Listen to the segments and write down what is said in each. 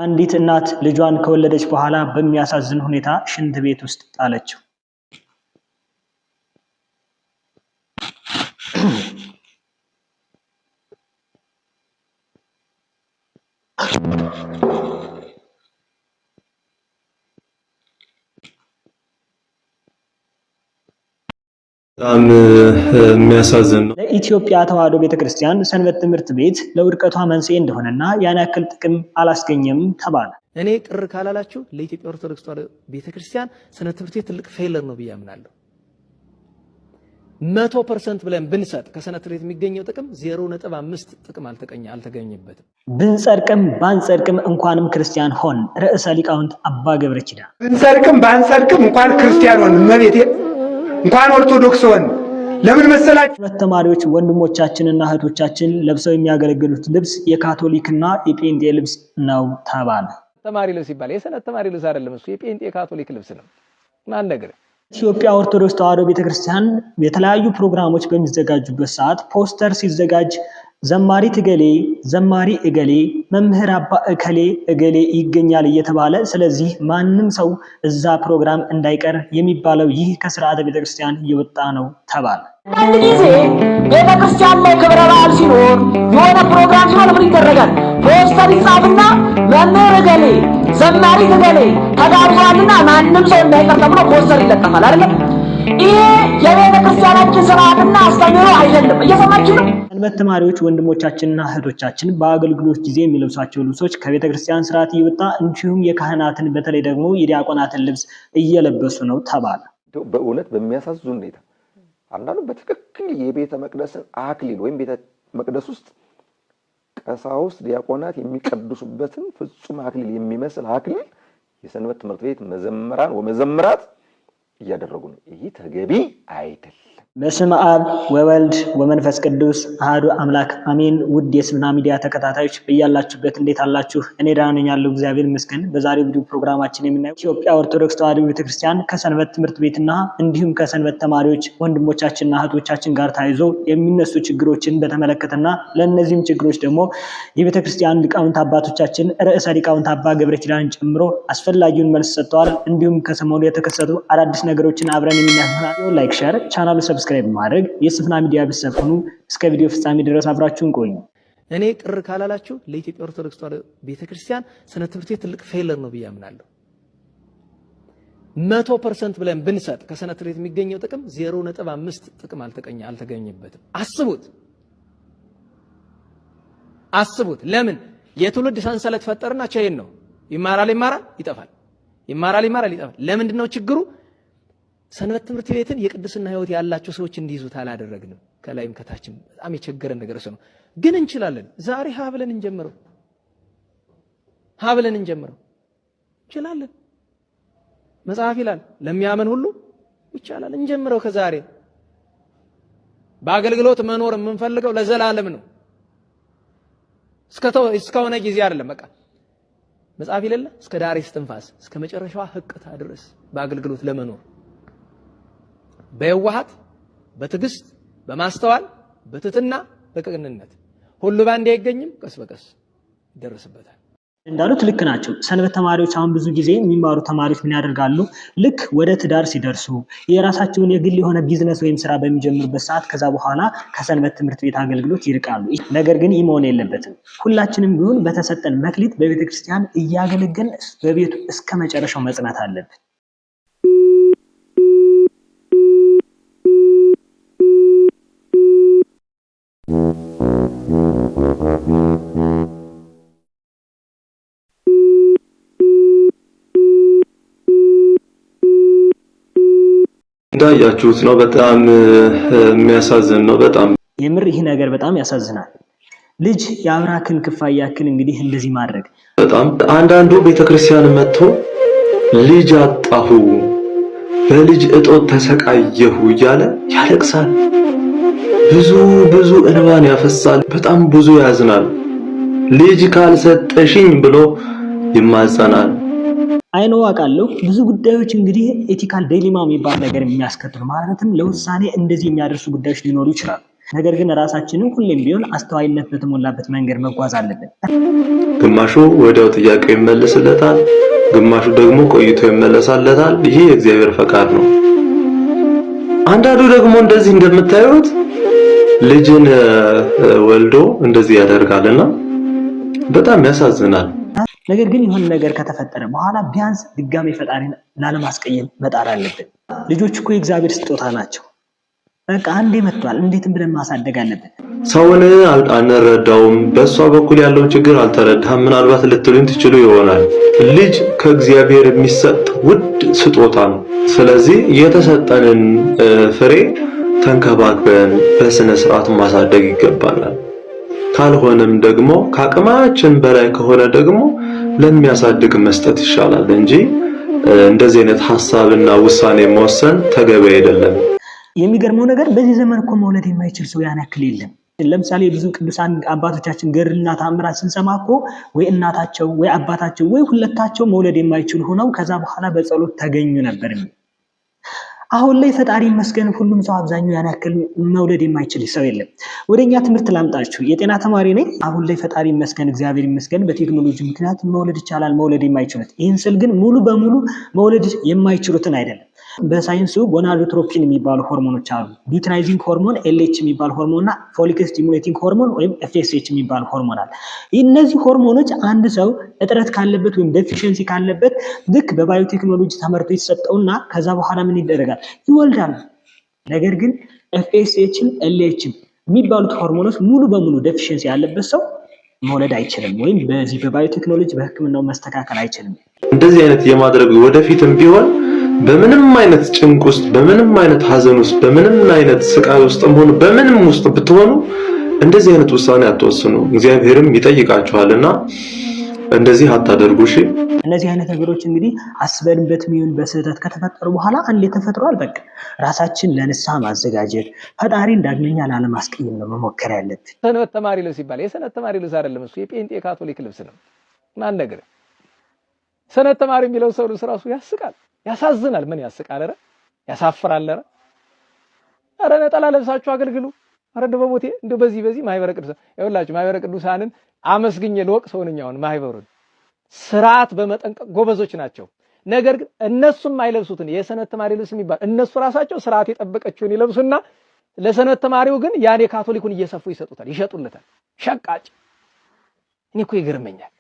አንዲት እናት ልጇን ከወለደች በኋላ በሚያሳዝን ሁኔታ ሽንት ቤት ውስጥ ጣለችው። በጣም የሚያሳዝን ነው። ለኢትዮጵያ ተዋሕዶ ቤተክርስቲያን ሰንበት ትምህርት ቤት ለውድቀቷ መንስኤ እንደሆነና ያን ያክል ጥቅም አላስገኘም ተባለ። እኔ ቅር ካላላችሁ ለኢትዮጵያ ኦርቶዶክስ ተዋሕዶ ቤተክርስቲያን ሰንበት ትምህርት ቤት ትልቅ ፌለር ነው ብዬ አምናለሁ። 100% ብለን ብንሰጥ ከሰንበት ትምህርት ቤት የሚገኘው ጥቅም 0.5 ጥቅም አልተገኘበትም። ብንጸድቅም ባንጸድቅም እንኳንም ክርስቲያን ሆን። ርዕሰ ሊቃውንት አባ ገብረ ኪዳን። ብንጸድቅም ባንጸድቅም እንኳን ክርስቲያን ሆን እመቤቴ እንኳን ኦርቶዶክስ ሆን። ለምን መሰላችሁ? ሁለት ተማሪዎች ወንድሞቻችንና እህቶቻችን ለብሰው የሚያገለግሉት ልብስ የካቶሊክና የጴንጤ ልብስ ነው ተባለ። ተማሪ ልብስ ይባላል። የሰንበት ተማሪ ልብስ አይደለም፣ እሱ የጴንጤ ካቶሊክ ልብስ ነው። ማን ነገር ኢትዮጵያ ኦርቶዶክስ ተዋሕዶ ቤተክርስቲያን የተለያዩ ፕሮግራሞች በሚዘጋጁበት ሰዓት ፖስተር ሲዘጋጅ ዘማሪት እገሌ፣ ዘማሪ እገሌ፣ መምህር አባ እከሌ እገሌ ይገኛል እየተባለ ስለዚህ ማንም ሰው እዛ ፕሮግራም እንዳይቀር የሚባለው ይህ ከስርዓተ ቤተክርስቲያን እየወጣ ነው ተባለ። አንድ ጊዜ ቤተክርስቲያን ላይ ክብረ በዓል ሲኖር የሆነ ፕሮግራም ሲኖር ምን ይደረጋል? ፖስተር ይጻፍና መምህር እገሌ፣ ዘማሪ እገሌ ተጋብዟልና ማንም ሰው እንዳይቀር ተብሎ ፖስተር ይለጠፋል አይደል? ይሄ የቤተክርስቲያናችን ስርዓትና አስተምህሮ አይደለም። እየሰማችሁ ነው? ሰንበት ተማሪዎች ወንድሞቻችንና እህቶቻችን በአገልግሎት ጊዜ የሚለብሷቸው ልብሶች ከቤተክርስቲያን ስርዓት እየወጣ እንዲሁም የካህናትን በተለይ ደግሞ የዲያቆናትን ልብስ እየለበሱ ነው ተባለ። በእውነት በሚያሳዝን ሁኔታ አንዳንዱ በትክክል የቤተ መቅደስን አክሊል ወይም ቤተ መቅደስ ውስጥ ቀሳውስት ዲያቆናት የሚቀድሱበትን ፍጹም አክሊል የሚመስል አክሊል የሰንበት ትምህርት ቤት መዘምራን ወመዘምራት እያደረጉ ነው። ይሄ ተገቢ አይደለም። በስመ አብ ወወልድ ወመንፈስ ቅዱስ አሐዱ አምላክ አሜን። ውድ የስፍና ሚዲያ ተከታታዮች በያላችሁበት እንዴት አላችሁ? እኔ ደህና ነኝ ያለው እግዚአብሔር ይመስገን። በዛሬው ቪዲዮ ፕሮግራማችን የምናየው ኢትዮጵያ ኦርቶዶክስ ተዋሕዶ ቤተክርስቲያን ከሰንበት ትምህርት ቤትና እንዲሁም ከሰንበት ተማሪዎች ወንድሞቻችንና እህቶቻችን ጋር ተያይዞ የሚነሱ ችግሮችን በተመለከተና ለእነዚህም ችግሮች ደግሞ የቤተክርስቲያን ሊቃውንት አባቶቻችን ርዕሰ ሊቃውንት አባ ገብረ ኪዳንን ጨምሮ አስፈላጊውን መልስ ሰጥተዋል። እንዲሁም ከሰሞኑ የተከሰቱ አዳዲስ ነገሮችን አብረን የምናየው ላይክ፣ ሼር፣ ቻናሉ ሰብስክራይብ ማድረግ የስፍና ሚዲያ ቤተሰብ እስከ ቪዲዮ ፍጻሜ ድረስ አብራችሁን ቆዩ። እኔ ቅር ካላላችሁ ለኢትዮጵያ ኦርቶዶክስ ተዋሕዶ ቤተክርስቲያን ሰንበት ትምህርት ቤት ትልቅ ፌለር ነው ብዬ አምናለሁ። 100% ብለን ብንሰጥ ከሰንበት ትምህርት ቤት የሚገኘው ጥቅም 0.5 ጥቅም አልተገኘበትም። አስቡት። ለምን የትውልድ ሰንሰለት ፈጠርና ቼን ነው። ይማራል ይጠፋል። ይማራል ይጠፋል። ለምንድን ነው ችግሩ? ሰንበት ትምህርት ቤትን የቅድስና ህይወት ያላቸው ሰዎች እንዲይዙት አላደረግንም። ከላይም ከታችም በጣም የቸገረን ነገር ነው። ግን እንችላለን። ዛሬ ሀብለን እንጀምረው እንችላለን። መጽሐፍ ይላል ለሚያመን ሁሉ ይቻላል። እንጀምረው ከዛሬ። በአገልግሎት መኖር የምንፈልገው ለዘላለም ነው። እስከሆነ ጊዜ አይደለም። በቃ መጽሐፍ ይላል እስከ ዳሬ እስትንፋስ እስከ መጨረሻዋ ህቅታ ድረስ በአገልግሎት ለመኖር በየዋሃት፣ በትዕግስት፣ በማስተዋል፣ በትህትና፣ በቅንነት ሁሉ ባንዴ አይገኝም። ቀስ በቀስ ይደረስበታል። እንዳሉት ልክ ናቸው። ሰንበት ተማሪዎች አሁን ብዙ ጊዜ የሚማሩ ተማሪዎች ምን ያደርጋሉ? ልክ ወደ ትዳር ሲደርሱ የራሳቸውን የግል የሆነ ቢዝነስ ወይም ስራ በሚጀምሩበት ሰዓት ከዛ በኋላ ከሰንበት ትምህርት ቤት አገልግሎት ይርቃሉ። ነገር ግን ይህ መሆን የለበትም። ሁላችንም ቢሆን በተሰጠን መክሊት በቤተክርስቲያን እያገለገልን በቤቱ እስከ መጨረሻው መጽናት አለብን። እንዳያችሁት ነው። በጣም የሚያሳዝን ነው። በጣም የምር ይህ ነገር በጣም ያሳዝናል። ልጅ የአብራክን ክፋይ ያክል እንግዲህ እንደዚህ ማድረግ በጣም አንዳንዱ ቤተክርስቲያን መጥቶ ልጅ አጣሁ፣ በልጅ እጦት ተሰቃየሁ እያለ ያለቅሳል። ብዙ እንባን ያፈሳል። በጣም ብዙ ያዝናል። ልጅ ካልሰጠሽኝ ብሎ ይማጸናል። አይኖ አውቃለሁ ብዙ ጉዳዮች እንግዲህ ኤቲካል ዲሌማ የሚባል ነገር የሚያስከትሉ ማለትም ለውሳኔ እንደዚህ የሚያደርሱ ጉዳዮች ሊኖሩ ይችላሉ። ነገር ግን ራሳችንን ሁሌም ቢሆን አስተዋይነት በተሞላበት መንገድ መጓዝ አለብን። ግማሹ ወዲያው ጥያቄው ይመለስለታል፣ ግማሹ ደግሞ ቆይቶ ይመለሳለታል። ይሄ የእግዚአብሔር ፈቃድ ነው። አንዳንዱ ደግሞ እንደዚህ እንደምታዩት ልጅን ወልዶ እንደዚህ ያደርጋልና በጣም ያሳዝናል። ነገር ግን የሆነ ነገር ከተፈጠረ በኋላ ቢያንስ ድጋሜ ፈጣሪን ላለማስቀየም መጣር አለብን። ልጆች እኮ የእግዚአብሔር ስጦታ ናቸው። በቃ አንዴ መጥቷል፣ እንዴትም ብለን ማሳደግ አለብን። ሰውን አንረዳውም፣ በእሷ በኩል ያለውን ችግር አልተረዳህም ምናልባት ልትሉኝ ትችሉ ይሆናል። ልጅ ከእግዚአብሔር የሚሰጥ ውድ ስጦታ ነው። ስለዚህ የተሰጠንን ፍሬ ተንከባክበን በስነ ስርዓት ማሳደግ ይገባናል። ካልሆነም ደግሞ ከአቅማችን በላይ ከሆነ ደግሞ ለሚያሳድግ መስጠት ይሻላል እንጂ እንደዚህ አይነት ሐሳብና ውሳኔ መወሰን ተገቢ አይደለም። የሚገርመው ነገር በዚህ ዘመን እኮ መውለድ የማይችል ሰው ያን ያክል የለም። ለምሳሌ ብዙ ቅዱሳን አባቶቻችን ገድልና ተአምራት ስንሰማ እኮ ወይ እናታቸው ወይ አባታቸው ወይ ሁለታቸው መውለድ የማይችሉ ሆነው ከዛ በኋላ በጸሎት ተገኙ ነበር። አሁን ላይ ፈጣሪ ይመስገን ሁሉም ሰው አብዛኛው ያን ያክል መውለድ የማይችል ሰው የለም። ወደኛ ትምህርት ላምጣችሁ። የጤና ተማሪ ነኝ። አሁን ላይ ፈጣሪ ይመስገን እግዚአብሔር ይመስገን በቴክኖሎጂ ምክንያት መውለድ ይቻላል፣ መውለድ የማይችሉት። ይህን ስል ግን ሙሉ በሙሉ መውለድ የማይችሉትን አይደለም። በሳይንሱ ጎናዶትሮፒን የሚባሉ ሆርሞኖች አሉ። ሉቲናይዚንግ ሆርሞን ኤልኤች የሚባል ሆርሞን እና ፎሊክ ስቲሙሌቲንግ ሆርሞን ወይም ኤፍኤስኤች የሚባል ሆርሞን አለ። እነዚህ ሆርሞኖች አንድ ሰው እጥረት ካለበት ወይም ዴፊሺየንሲ ካለበት ልክ በባዮቴክኖሎጂ ተመርቶ ይሰጠውና ከዛ በኋላ ምን ይደረጋል? ይወልዳል። ነገር ግን ኤፍኤስኤችም ኤልኤችም የሚባሉት ሆርሞኖች ሙሉ በሙሉ ዴፊሺየንሲ ያለበት ሰው መውለድ አይችልም፣ ወይም በዚህ በባዮቴክኖሎጂ በሕክምናው መስተካከል አይችልም። እንደዚህ አይነት የማድረግ ወደፊትም ቢሆን በምንም አይነት ጭንቅ ውስጥ በምንም አይነት ሐዘን ውስጥ በምንም አይነት ስቃይ ውስጥም ሆነ በምንም ውስጥ ብትሆኑ እንደዚህ አይነት ውሳኔ አትወስኑ። እግዚአብሔርም ይጠይቃችኋልና እንደዚህ አታደርጉ። እሺ፣ እነዚህ አይነት ነገሮች እንግዲህ አስበንበት የሚሆን በስህተት ከተፈጠሩ በኋላ አንዴ ተፈጥሯል፣ በቃ ራሳችን ለንስሐ ማዘጋጀት፣ ፈጣሪን ዳግመኛ ላለማስቀየም ነው መሞከር ያለብን። ሰንበት ተማሪ ልብስ ይባላል። የሰንበት ተማሪ ልብስ አይደለም እሱ፣ የጴንጤ ካቶሊክ ልብስ ነው። ማን ነገር ሰንበት ተማሪ የሚለው ሰው ልብስ ራሱ ያስቃል፣ ያሳዝናል። ምን ያስቃል? ኧረ ያሳፍራል። ኧረ ነጠላ ለብሳችሁ አገልግሉ። ኧረ እንደው በሞቴ እንደው በዚህ ማህበረ ቅዱሳን ይኸውላችሁ፣ ማህበረ ቅዱሳንን አመስግኜ ልወቅ ሰውንኛውን ማህበሩን ስርዓት በመጠንቀቅ ጎበዞች ናቸው። ነገር ግን እነሱም አይለብሱትን የሰንበት ተማሪ ልብስ የሚባል እነሱ ራሳቸው ስርዓት የጠበቀችውን ይለብሱና ለሰንበት ተማሪው ግን ያን የካቶሊኩን እየሰፉ ይሰጡታል፣ ይሸጡለታል። ሸቃጭ። እኔ እኮ ይገርመኛል።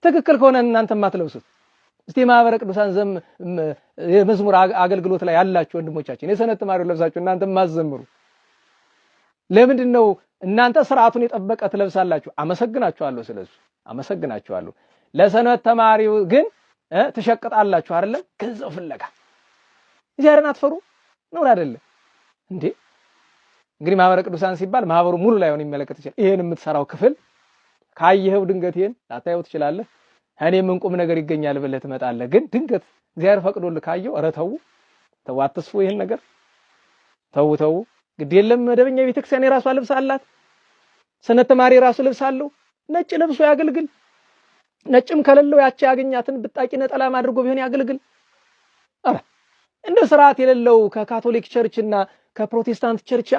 ትክክል ከሆነ እናንተ ማትለብሱት እስቲ ማህበረ ቅዱሳን የመዝሙር አገልግሎት ላይ ያላችሁ ወንድሞቻችን የሰንበት ተማሪው ለብሳችሁ እናንተ ማዘምሩ ለምንድን ነው? እናንተ ስርዓቱን የጠበቀ ትለብሳላችሁ። አመሰግናችኋለሁ፣ ስለዚህ አመሰግናችኋለሁ። ለሰንበት ተማሪው ግን ትሸቅጣላችሁ አይደለም? ገንዘብ ፍለጋ እግዚአብሔርን አትፈሩ ነው አይደለም እንዴ? እንግዲህ ማህበረ ቅዱሳን ሲባል ማህበሩ ሙሉ ላይሆን ይመለከት ይችላል። ይሄን የምትሰራው ክፍል ካየኸው ድንገት ይሄን ላታየው ትችላለህ። እኔም እንቁም ነገር ይገኛል ብለህ ትመጣለህ። ግን ድንገት እግዚአብሔር ፈቅዶልህ ካየው ኧረ ተው አትስፉ፣ ይሄን ነገር ተው። ግድ የለም መደበኛ ቤተክርስቲያን የራሷ ልብስ አላት። ሰንበት ተማሪ የራሱ ልብስ አለው። ነጭ ለብሶ ያገልግል። ነጭም ከሌለው ያቺ ያገኛትን ብጣቂ ነጠላ አድርጎ ቢሆን ያገልግል። ኧረ እንደ ስርዓት የሌለው ከካቶሊክ ቸርችና ከፕሮቴስታንት ቸርች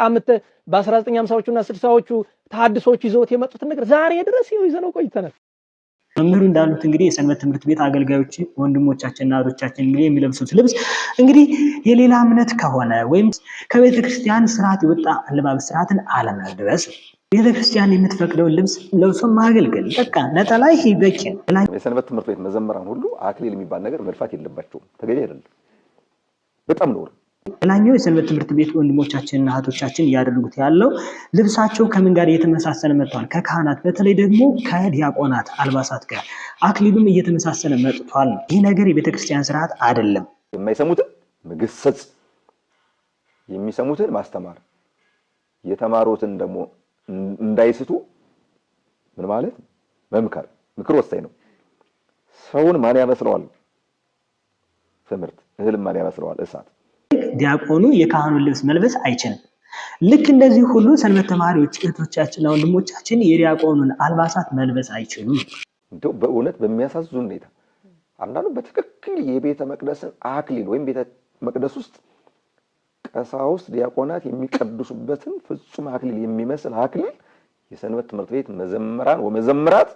በ1950ዎቹና 60ዎቹ ተሐድሶች ይዘውት የመጡት ነገር ዛሬ ድረስ ይዘነው ቆይተናል። መምህሩ እንዳሉት እንግዲህ የሰንበት ትምህርት ቤት አገልጋዮች ወንድሞቻችንና እህቶቻችን የሚለብሱት ልብስ እንግዲህ የሌላ እምነት ከሆነ ወይም ከቤተ ክርስቲያን ስርዓት የወጣ አለባበስ ስርዓትን አለመልበስ፣ ቤተ ክርስቲያን የምትፈቅደውን ልብስ ለብሶ ማገልገል፣ በቃ ነጠላ ይሄ በቂ ነው። የሰንበት ትምህርት ቤት መዘምራን ሁሉ አክሊል የሚባል ነገር መድፋት የለባቸውም። ተገቢ አይደለም፣ በጣም ነው። ሌላኛው የሰንበት ትምህርት ቤት ወንድሞቻችንና እህቶቻችን እያደረጉት ያለው ልብሳቸው ከምን ጋር እየተመሳሰለ መጥቷል? ከካህናት በተለይ ደግሞ ከዲያቆናት አልባሳት ጋር አክሊሉም እየተመሳሰለ መጥቷል። ይህ ነገር የቤተክርስቲያን ስርዓት አይደለም። የማይሰሙትን መገሰጽ፣ የሚሰሙትን ማስተማር፣ የተማሩትን ደግሞ እንዳይስቱ ምን ማለት መምከር። ምክር ወሳኝ ነው። ሰውን ማን ያመስለዋል? ትምህርት። እህልም ማን ያመስለዋል? እሳት። ዲያቆኑ የካህኑን ልብስ መልበስ አይችልም። ልክ እንደዚህ ሁሉ ሰንበት ተማሪዎች እህቶቻችንና ወንድሞቻችን የዲያቆኑን አልባሳት መልበስ አይችሉም። እንደው በእውነት በሚያሳዝን ሁኔታ አንዳንዱ በትክክል የቤተ መቅደስን አክሊል ወይም ቤተ መቅደስ ውስጥ ቀሳውስት ዲያቆናት የሚቀድሱበትን ፍጹም አክሊል የሚመስል አክሊል የሰንበት ትምህርት ቤት መዘምራን ወመዘምራት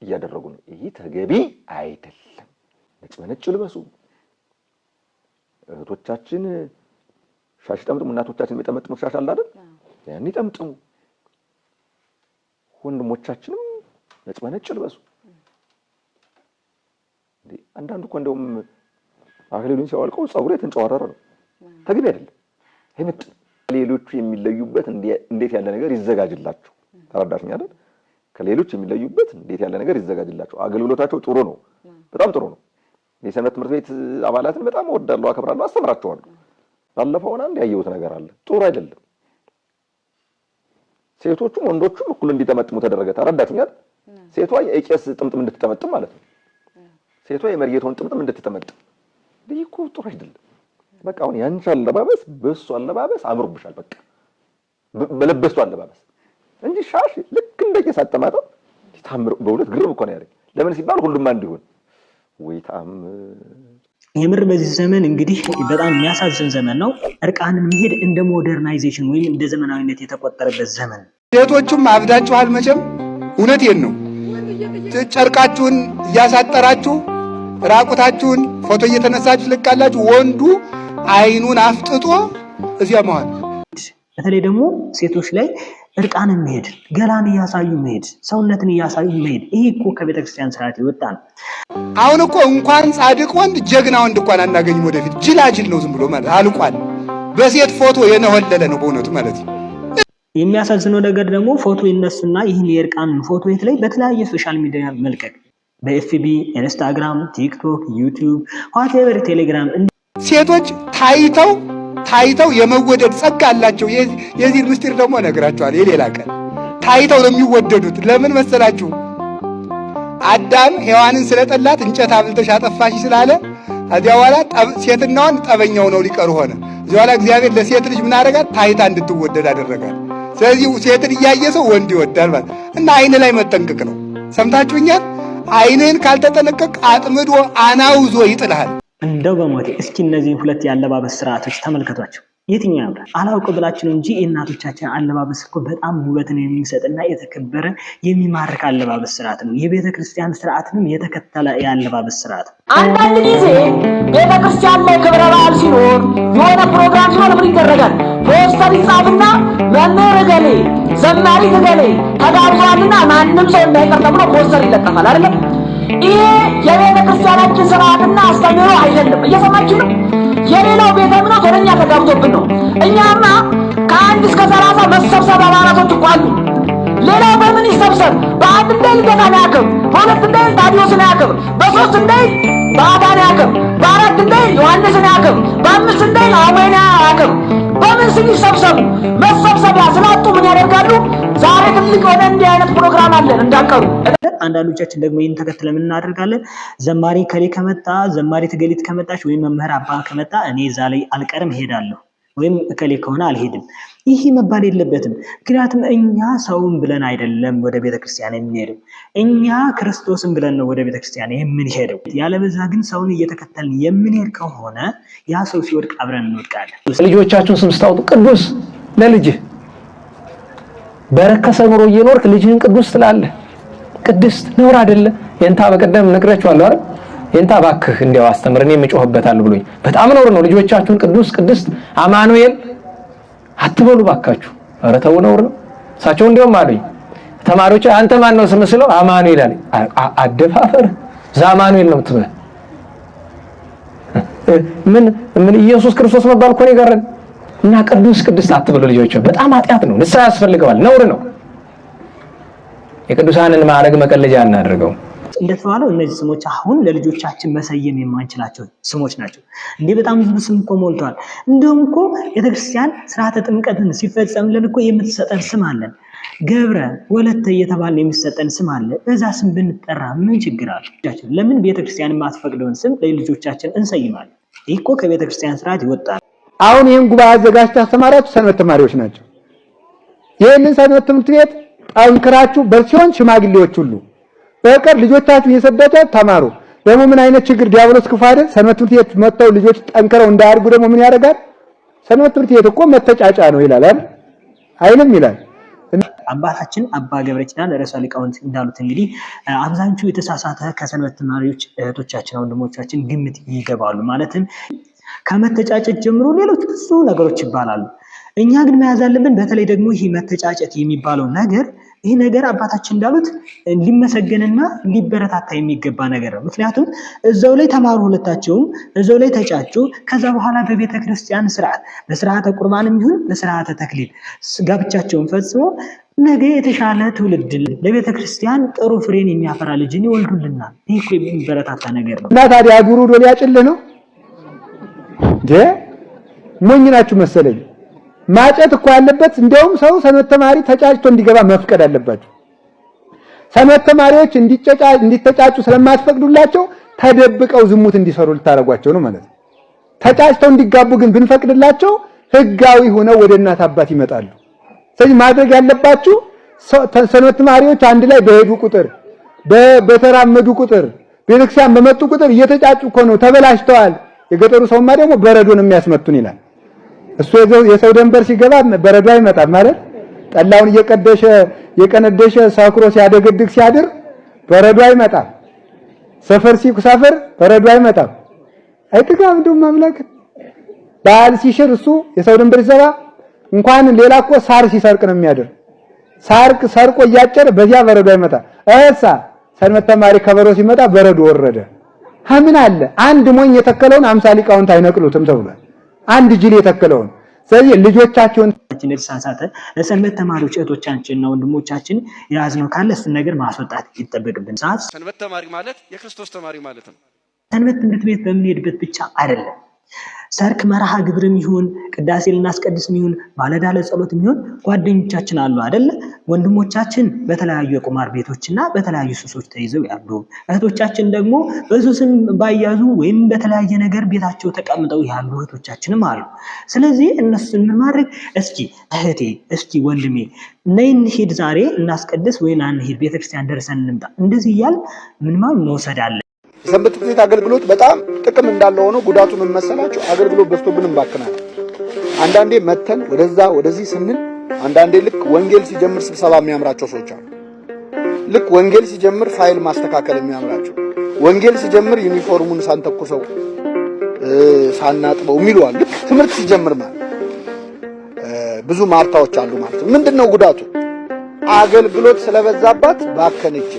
እያደረጉ ነው። ይሄ ተገቢ አይደለም። ነጭ ልበሱ። እህቶቻችን ሻሽ ጠምጥሙ። እናቶቻችን የሚጠመጥሙት ሻሽ አለ አይደል? ያን ይጠምጥሙ። ወንድሞቻችንም ነጭ ልበሱ። አንዳንዱ እኮ እንደውም አክሊሉን ሲያወልቀው ጸጉሩ የተንጨዋረረ ነው። ተገቢ አይደለም። አይመጥ ሌሎቹ የሚለዩበት እንዴት ያለ ነገር ይዘጋጅላቸው። ተረዳሽኝ አይደል? ከሌሎች የሚለዩበት እንዴት ያለ ነገር ይዘጋጅላቸው። አገልግሎታቸው ጥሩ ነው፣ በጣም ጥሩ ነው። የሰንበት ትምህርት ቤት አባላትን በጣም እወዳለሁ፣ አከብራለሁ፣ አስተምራቸዋለሁ። ባለፈው አንድ ያየሁት ነገር አለ። ጥሩ አይደለም። ሴቶቹም ወንዶቹም እኩል እንዲጠመጥሙ ተደረገ። ተረዳሽኝ አይደል? ሴቷ የቄስ ጥምጥም እንድትጠመጥም ማለት ነው። ሴቷ የመርጌታውን ጥምጥም እንድትጠመጥም። ይሄ እኮ ጥሩ አይደለም። በቃ አሁን ያንቺ አለባበስ በእሱ አለባበስ አምሮብሻል። በቃ በለበስቱ አለባበስ እንጂ ሻሽ ልክ እንደቄስ አጠማጠም ታምር። በእውነት ግርም እኮ ነው ያለኝ። ለምን ሲባል ሁሉም አንድ ይሁን ወይ ታምር። የምር በዚህ ዘመን እንግዲህ በጣም የሚያሳዝን ዘመን ነው። እርቃንን መሄድ እንደ ሞደርናይዜሽን ወይም እንደ ዘመናዊነት የተቆጠረበት ዘመን። ሴቶቹም አብዳችኋል መቼም። እውነቴን ነው። ጨርቃችሁን እያሳጠራችሁ ራቁታችሁን ፎቶ እየተነሳችሁ ልቃላችሁ። ወንዱ አይኑን አፍጥጦ እዚያ መዋል። በተለይ ደግሞ ሴቶች ላይ እርቃንን መሄድ፣ ገላን እያሳዩ መሄድ፣ ሰውነትን እያሳዩ መሄድ፣ ይሄ እኮ ከቤተክርስቲያን ስርዓት ይወጣ ነው። አሁን እኮ እንኳን ጻድቅ ወንድ ጀግና ወንድ እንኳን አናገኝም። ወደፊት ጅላጅል ነው ዝም ብሎ ማለት አልቋል። በሴት ፎቶ የነወለለ ነው በእውነቱ ማለት ነው። የሚያሳዝነው ነገር ደግሞ ፎቶ ይነሱና ይህን የእርቃን ፎቶ የት ላይ በተለያየ ሶሻል ሚዲያ መልቀቅ፣ በኤፍቢ፣ ኢንስታግራም፣ ቲክቶክ፣ ዩቲዩብ፣ ዋትኤቨር፣ ቴሌግራም። ሴቶች ታይተው የመወደድ ጸጋ አላቸው። የዚህ ምስጢር ደግሞ እነግራቸዋለሁ የሌላ ቀን። ታይተው ነው የሚወደዱት። ለምን መሰላችሁ? አዳም ሔዋንን ስለጠላት እንጨት አብልተሽ አጠፋሽ ስላለ ከዚያ በኋላ ሴትናዋን ጠበኛው ነው ሊቀሩ ሆነ። እዚያ በኋላ እግዚአብሔር ለሴት ልጅ ምን አደረጋት? ታይታ እንድትወደድ አደረጋት። ስለዚህ ሴትን እያየ ሰው ወንድ ይወዳል ማለት እና አይን ላይ መጠንቀቅ ነው። ሰምታችሁኛል? አይንህን ካልተጠነቀቅ አጥምዶ አናውዞ ይጥልሃል። እንደው በሞቴ እስኪ እነዚህ ሁለት የአለባበስ ስርዓቶች ተመልከቷቸው። የትኛው ያምራል? አላውቅ ብላችሁ ነው እንጂ የእናቶቻችን አለባበስ እኮ በጣም ውበትን የሚሰጥና የተከበረ የሚማርክ አለባበስ ስርዓት ነው። የቤተ ክርስቲያን ስርዓትንም የተከተለ የአለባበስ ስርዓት። አንዳንድ ጊዜ ቤተ ክርስቲያን ላይ ክብረ በዓል ሲኖር የሆነ ፕሮግራም ሲኖር ምን ይደረጋል? ፖስተር ይጻፍና መምህር እገሌ ዘማሪ እገሌ ተጋብዟልና ማንም ሰው እንዳይቀር ተብሎ ፖስተር ይለጠፋል አይደለም? ይሄ የቤተ ክርስቲያናችን ስርዓትና አስተምህሮ አይደለም። እየሰማችሁ ነው? የሌላው ቤተ እምነት ወደኛ ተጋብቶብን ነው። እኛማ ከ1 እስከ 30 መሰብሰብ አባላቶች እኮ አሉ። ሌላው በምን ይሰብሰብ? በ1 እንዳይል ጌታን ያክብር፣ በ2 እንዳይል ታዲዮስን ያክብር፣ በ3 እንዳይል በአባን ያክብር፣ በ4 እንዳይል ዮሐንስን ያክብር፣ በ5 እንዳይል አሜና ያክብር። በምን ስም ይሰብሰቡ? መሰብሰቢያ ስላጡ ምን ያደርጋሉ? ዛሬ ትልቅ የሆነ እንዲህ አይነት ፕሮግራም አለን እንዳቀሩ። አንዳንዶቻችን ደግሞ ይህን ተከትለን ምን እናደርጋለን? ዘማሪ ከሌ ከመጣ፣ ዘማሪ ትገሊት ከመጣች ወይም መምህር አባ ከመጣ እኔ እዛ ላይ አልቀርም እሄዳለሁ፣ ወይም እከሌ ከሆነ አልሄድም። ይህ መባል የለበትም። ምክንያቱም እኛ ሰውን ብለን አይደለም ወደ ቤተክርስቲያን የምንሄደው፣ እኛ ክርስቶስን ብለን ነው ወደ ቤተክርስቲያን የምንሄደው። ያለበዛ ግን ሰውን እየተከተልን የምንሄድ ከሆነ ያ ሰው ሲወድቅ አብረን እንወድቃለን። ልጆቻችሁን ስም ስታወጡ ቅዱስ ለልጅህ በረከሰ ኑሮ እየኖርክ ልጅህን ቅዱስ ትላለህ። ቅድስት ነውር አይደለ? የንታ በቀደም ነግሬያችኋለሁ አይደል? የንታ ባክህ እንዲያው አስተምረን የምጮህበታለሁ ብሎኝ በጣም ነውር ነው። ልጆቻችሁን ቅዱስ ቅድስት አማኑኤል አትበሉ ባካችሁ። ኧረ ተው ነውር ነው። እሳቸው እንዲያውም አሉኝ ተማሪዎች አንተ ማን ነው ስም ስለው አማኑኤል አለኝ። አደፋፈር ዛማኑኤል ነው ትበል። ምን ኢየሱስ ክርስቶስ መባል እኮ ነው የቀረን እና ቅዱስ ቅድስት አትበሉ ልጆች። በጣም ኃጢአት ነው። ንስሐ ያስፈልገዋል። ነውር ነው። የቅዱሳንን ማዕረግ መቀለጃ እናድርገው። እንደተባለው እነዚህ ስሞች አሁን ለልጆቻችን መሰየም የማንችላቸው ስሞች ናቸው። እንዴ በጣም ብዙ ስም እኮ ሞልተዋል። እንደውም እኮ ቤተክርስቲያን ስርዓተ ጥምቀትን ሲፈጸምልን እኮ የምትሰጠን ስም አለን። ገብረ ወለተ እየተባለ የሚሰጠን ስም አለ። በዛ ስም ብንጠራ ምን ችግር አለ? ለምን ቤተክርስቲያን የማትፈቅደውን ስም ለልጆቻችን እንሰይማለን? ይህ እኮ ከቤተክርስቲያን ስርዓት ይወጣል። አሁን ይህን ጉባኤ አዘጋጅታ አስተማሪዎች ሰንበት ተማሪዎች ናቸው። ይህንን ሰንበት ትምህርት ቤት ጠንክራችሁ በሲሆን ሽማግሌዎች ሁሉ በቀር ልጆቻችሁ እየሰደዳችሁ ተማሩ። ደግሞ ምን አይነት ችግር ዲያብሎስ ክፉ አይደል? ሰንበት ትምህርት ቤት መጥተው ልጆች ጠንክረው እንዳያድጉ ደግሞ ምን ያደርጋል? ሰንበት ትምህርት ቤት እኮ መተጫጫ ነው ይላል አይልም ይላል። አባታችን አባ ገብረ ኪዳን ርዕሰ ሊቃውንት እንዳሉት እንግዲህ አብዛኞቹ የተሳሳተ ከሰንበት ተማሪዎች እህቶቻችን ወንድሞቻችን ግምት ይገባሉ። ማለትም ከመተጫጨት ጀምሮ ሌሎች ብዙ ነገሮች ይባላሉ። እኛ ግን መያዝ ያለብን በተለይ ደግሞ ይህ መተጫጨት የሚባለው ነገር ይህ ነገር አባታችን እንዳሉት ሊመሰገንና ሊበረታታ የሚገባ ነገር ነው። ምክንያቱም እዛው ላይ ተማሩ፣ ሁለታቸውም እዛው ላይ ተጫጩ። ከዛ በኋላ በቤተ ክርስቲያን ስርዓት በስርዓተ ቁርባንም ይሁን በስርዓተ ተክሊል ጋብቻቸውን ፈጽሞ ነገ የተሻለ ትውልድ ለቤተ ክርስቲያን ጥሩ ፍሬን የሚያፈራ ልጅን ይወልዱልናል። ይህ እኮ የሚበረታታ ነገር ነው። እና ታዲያ ዱሩ ዶል ያጭልህ ነው እንዴ? ሞኝ ናችሁ መሰለኝ። ማጨት እኮ ያለበት እንደውም ሰው ሰንበት ተማሪ ተጫጭቶ እንዲገባ መፍቀድ አለባችሁ። ሰንበት ተማሪዎች እንዲተጫጩ ስለማትፈቅዱላቸው ተደብቀው ዝሙት እንዲሰሩ ልታረጓቸው ነው ማለት ነው። ተጫጭተው እንዲጋቡ ግን ብንፈቅድላቸው ህጋዊ ሆነው ወደ እናት አባት ይመጣሉ። ስለዚህ ማድረግ ያለባችሁ ሰንበት ተማሪዎች አንድ ላይ በሄዱ ቁጥር በተራመዱ ቁጥር ቤተክርስቲያን በመጡ ቁጥር እየተጫጩ እኮ ነው፣ ተበላሽተዋል። የገጠሩ ሰውማ ደግሞ በረዶ ነው የሚያስመቱን ይላል። እሱ የሰው ደንበር ሲገባ በረዶ አይመጣም ማለት ጠላውን የቀነደሸ ሰክሮ ሲያደገድግ ሲያድር በረዶ አይመጣም። ሰፈር ሲሰፍር በረዶ አይመጣም። አይጥጋም እንደውም አምላክ በዓል ሲሽር እሱ የሰው ደንበር ሲሰራ እንኳን ሌላ እኮ ሳር ሲሰርቅ ነው የሚያድር። ሰርቆ እያጨረ በዚያ በረዶ አይመጣም። ሰንበት ተማሪ ከበሮ ሲመጣ በረዶ ወረደ። ምን አለ አንድ ሞኝ የተከለውን 50 ሊቃውንት አይነቅሉትም ተብሏል። አንድ ጅል የተከለውን። ስለዚህ ልጆቻቸውን የተሳሳተ ለሰንበት ተማሪዎች እህቶቻችንና ወንድሞቻችን ያዝነው ካለ እሱን ነገር ማስወጣት ይጠበቅብን። ሰንበት ተማሪ ማለት የክርስቶስ ተማሪ ማለት ነው። ሰንበት ትምህርት ቤት በምንሄድበት ብቻ አይደለም። ሰርክ መርሃ ግብርም ይሁን ቅዳሴ ልናስቀድስም ይሁን ማለዳ ለጸሎትም ይሁን ጓደኞቻችን አሉ አይደለ? ወንድሞቻችን በተለያዩ የቁማር ቤቶችና በተለያዩ ሱሶች ተይዘው ያሉ፣ እህቶቻችን ደግሞ በሱስም ባያዙ ወይም በተለያየ ነገር ቤታቸው ተቀምጠው ያሉ እህቶቻችንም አሉ። ስለዚህ እነሱን ማድረግ እስኪ እህቴ፣ እስኪ ወንድሜ ነይ እንሂድ፣ ዛሬ እናስቀድስ ወይ እንሂድ፣ ቤተክርስቲያን ደርሰን እንምጣ፣ እንደዚህ እያል ምንም መውሰድ አለ። የሰንበት ትምህርት ቤት አገልግሎት በጣም ጥቅም እንዳለው ሆኖ ጉዳቱ ምን መሰላችሁ? አገልግሎት በዝቶብን እንባክናለን። አንዳንዴ መተን ወደዚህ ስንል አንዳንዴ ልክ ወንጌል ሲጀምር ስብሰባ የሚያምራቸው ሰዎች አሉ። ልክ ወንጌል ሲጀምር ፋይል ማስተካከል የሚያምራቸው፣ ወንጌል ሲጀምር ዩኒፎርሙን ሳንተኩሰው ሳናጥበው የሚሉ አሉ። ልክ ትምህርት ሲጀምር ማለት ብዙ ማርታዎች አሉ ማለት ነው። ምንድነው ጉዳቱ? አገልግሎት ስለበዛባት ባከነች።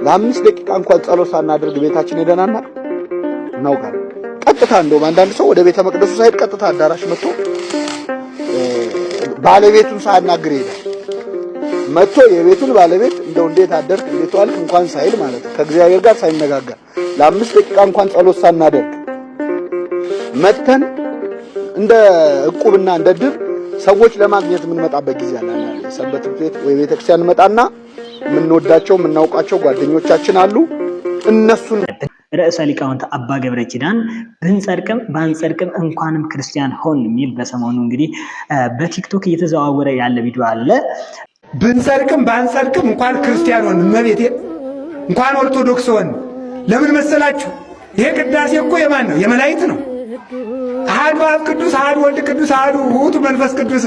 ለ5 ደቂቃ እንኳን ጸሎት ሳናደርግ ቤታችን ሄደናና እናውቃለን። ቀጥታ እንደውም አንዳንድ ሰው ወደ ቤተ መቅደሱ ሳይሄድ ቀጥታ አዳራሽ መጥቶ ባለቤቱን ሳያናግር ይሄዳል። መጥቶ የቤቱን ባለቤት እንደው እንዴት አደርክ እንዴት ዋልክ እንኳን ሳይል ማለት ነው፣ ከእግዚአብሔር ጋር ሳይነጋገር ለ5 ደቂቃ እንኳን ጸሎት ሳናደርግ መተን እንደ ዕቁብና እንደ ድር ሰዎች ለማግኘት የምንመጣበት ጊዜ አለ። ሰንበት ቤት ወይ ቤተክርስቲያን መጣና የምንወዳቸው የምናውቃቸው ጓደኞቻችን አሉ። እነሱን ርዕሰ ሊቃውንት አባ ገብረ ኪዳን ብንጸድቅም ባንጸድቅም እንኳንም ክርስቲያን ሆን የሚል በሰሞኑ እንግዲህ በቲክቶክ እየተዘዋወረ ያለ ቪዲዮ አለ። ብንጸድቅም ባንጸድቅም እንኳን ክርስቲያን ሆን እመቤቴ እንኳን ኦርቶዶክስ ሆን። ለምን መሰላችሁ? ይሄ ቅዳሴ እኮ የማን ነው? የመላእክት ነው። አሐዱ አብ ቅዱስ፣ አሐዱ ወልድ ቅዱስ፣ አሐዱ ውእቱ መንፈስ ቅዱስ።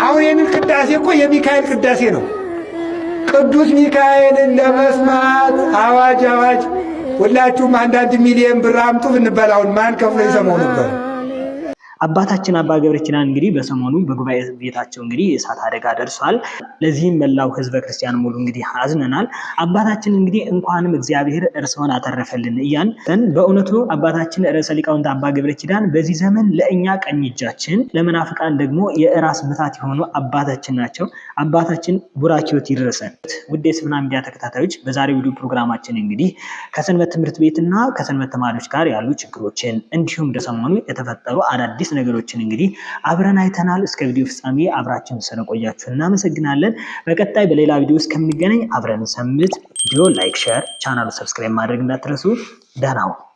አሁን ይህንን ቅዳሴ እኮ የሚካኤል ቅዳሴ ነው። ቅዱስ ሚካኤልን ለመስማት አዋጅ አዋጅ! ሁላችሁም 1 ሚሊዮን ብር አምጡ ብንባል አሁን ማን ከፍሎ ይሰማው ነበር? አባታችን አባ ገብረ ኪዳን እንግዲህ በሰሞኑ በጉባኤ ቤታቸው እንግዲህ የእሳት አደጋ ደርሷል። ለዚህም መላው ህዝበ ክርስቲያን ሙሉ እንግዲህ አዝነናል። አባታችን እንግዲህ እንኳንም እግዚአብሔር እርስዎን አተረፈልን እያን በእውነቱ አባታችን ርዕሰ ሊቃውንት አባ ገብረ ኪዳን በዚህ ዘመን ለእኛ ቀኝ እጃችን ለመናፍቃን ደግሞ የራስ ምታት የሆኑ አባታችን ናቸው። አባታችን ቡራኪዎት ይድረሰን። ውድ የስብና ሚዲያ ተከታታዮች በዛሬው ቪዲዮ ፕሮግራማችን እንግዲህ ከሰንበት ትምህርት ቤትና ከሰንበት ተማሪዎች ጋር ያሉ ችግሮችን እንዲሁም በሰሞኑ የተፈጠሩ አዳዲስ ነገሮችን እንግዲህ አብረን አይተናል። እስከ ቪዲዮ ፍጻሜ አብራችን ስለቆያችሁ እናመሰግናለን። በቀጣይ በሌላ ቪዲዮ እስከምንገናኝ አብረን ሰንብት። ቪዲዮ ላይክ፣ ሼር፣ ቻናሉ ሰብስክራይብ ማድረግ እንዳትረሱ። ደህና ሁኑ።